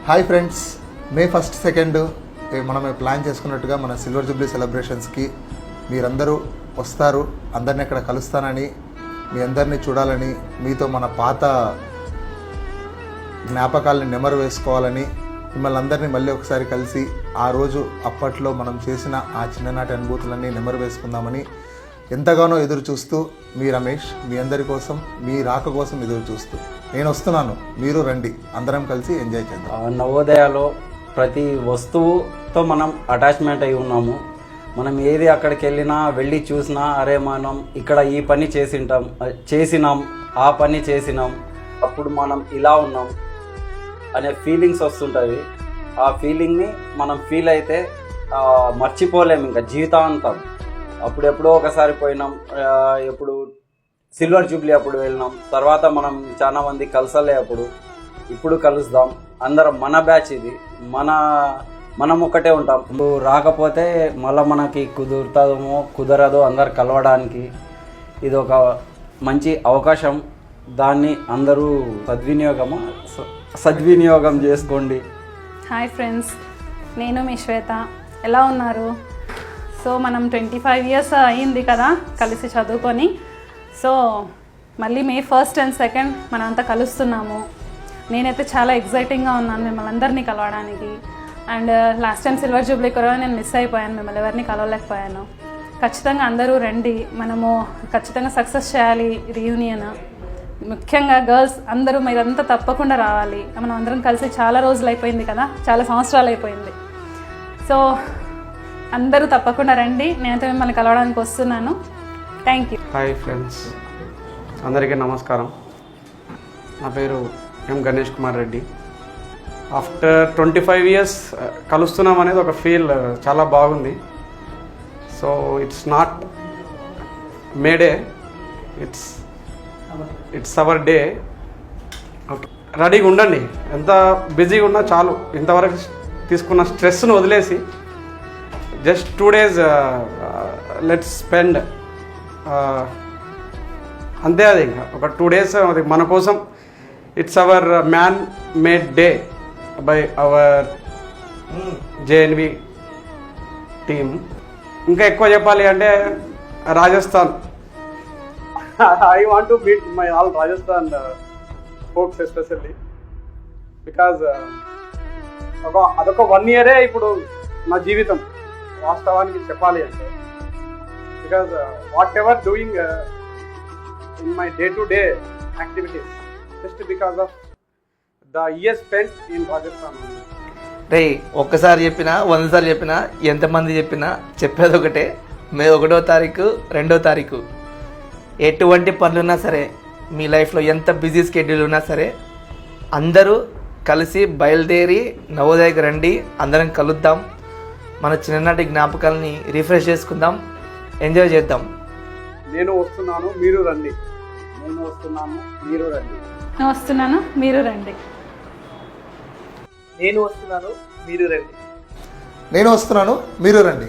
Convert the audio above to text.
Hi friends, మే 1, 2 మనం plan చేసుకున్నట్టుగా మన సిల్వర్ జూబ్లీ సెలబ్రేషన్స్కి మీరందరూ వస్తారు. అందరినీ అక్కడ కలుస్తానని, మీ అందరినీ చూడాలని, మీతో మన పాత జ్ఞాపకాలని నెమరు వేసుకోవాలని, మిమ్మల్ని అందరినీ మళ్ళీ ఒకసారి కలిసి ఆ రోజు అప్పట్లో మనం చేసిన ఆ చిన్ననాటి అనుభూతులన్నీ నెమరు వేసుకుందామని ఎంతగానో ఎదురు చూస్తూ మీ రమేష్, మీ అందరి కోసం, మీ రాక కోసం ఎదురు చూస్తూ నేను వస్తున్నాను. మీరు రండి, అందరం కలిసి ఎంజాయ్ చేద్దాం. నవోదయాలో ప్రతి వస్తువుతో మనం అటాచ్మెంట్ అయి ఉన్నాము. మనం ఏది అక్కడికి వెళ్ళినా వెళ్ళి చూసినా, అరే మనం ఇక్కడ ఈ పని చేసినాం, ఆ పని చేసినాం, అప్పుడు మనం ఇలా ఉన్నాం అనే ఫీలింగ్స్ వస్తుంటుంది. ఆ ఫీలింగ్ని మనం ఫీల్ అయితే మర్చిపోలేము ఇంకా జీవితాంతం. అప్పుడెప్పుడో ఒకసారి పోయినాం, ఎప్పుడు సిల్వర్ జూబ్లీ అప్పుడు వెళ్ళినాం. తర్వాత మనం చాలా మంది కలసలే, ఇప్పుడు కలుద్దాం అందరం. మన బ్యాచ్ ఇది, మనం ఒక్కటే ఉంటాం. ఇప్పుడు రాకపోతే మళ్ళీ మనకి కుదరదో అందరు కలవడానికి. ఇది ఒక మంచి అవకాశం, దాన్ని అందరూ సద్వినియోగం చేసుకోండి. హాయ్ ఫ్రెండ్స్, నేను మీ శ్వేత. ఎలా ఉన్నారు? సో మనం 25 years అయ్యింది కదా కలిసి చదువుకొని. సో మళ్ళీ మే 1 and 2 మనంతా కలుస్తున్నాము. నేనైతే చాలా ఎగ్జైటింగ్గా ఉన్నాను మిమ్మల్ని అందరినీ కలవడానికి. And last time silver Jubilee కూడా నేను మిస్ అయిపోయాను, మిమ్మల్ని ఎవరిని కలవలేకపోయాను. ఖచ్చితంగా అందరూ రండి, మనము ఖచ్చితంగా సక్సెస్ చేయాలి రీయూనియన్. ముఖ్యంగా గర్ల్స్ అందరూ మీరంతా తప్పకుండా రావాలి. మనం అందరం కలిసి చాలా రోజులు అయిపోయింది కదా, చాలా సంవత్సరాలు అయిపోయింది. సో అందరూ తప్పకుండా రండి, నేనైతే మిమ్మల్ని కలవడానికి వస్తున్నాను. Thank you. హాయ్ ఫ్రెండ్స్, అందరికీ నమస్కారం. నా పేరు ఎం గణేష్ కుమార్ రెడ్డి. ఆఫ్టర్ 25 years కలుస్తున్నాం అనేది ఒక ఫీల్ చాలా బాగుంది. So it's not may day, it's our day. Okay, రెడీగా ఉండండి. ఎంత బిజీగా ఉన్నా చాలు. ఇంతవరకు తీసుకున్న స్ట్రెస్ను వదిలేసి జస్ట్ 2 days లెట్స్ స్పెండ్. అంతే, అది ఇంకా ఒక 2 days అది మన కోసం. It's our man made day by our JNV team. ఇంకా ఎక్కువ చెప్పాలి అంటే Rajasthan. I want to meet my all Rajasthan folks especially, because అదొక 1 year ఇప్పుడు నా జీవితం వాస్తవానికి చెప్పాలి అంటే. Because whatever doing in my day to day activities just because of the year spent in Rajasthan. రే, ఒక్కసారి చెప్పినా 100 సార్లు చెప్పినా, ఎంతమంది చెప్పినా చెప్పేది ఒకటే. మే 1వ తారీఖు 2వ తారీఖు ఎటువంటి పనులున్నా సరే, మీ లైఫ్లో ఎంత బిజీ స్కెడ్యూల్ ఉన్నా సరే, అందరూ కలిసి బయలుదేరి నవోదయకి రండి. అందరం కలుద్దాం, మన చిన్ననాటి జ్ఞాపకాలని రిఫ్రెష్ చేసుకుందాం, ఎంజాయ్ చేద్దాం. నేను వస్తున్నాను, మీరు రండి. నేను వస్తున్నాను, మీరు రండి. నేను వస్తున్నాను, మీరు రండి. నేను వస్తున్నాను, మీరు రండి. నేను వస్తున్నాను, మీరు రండి.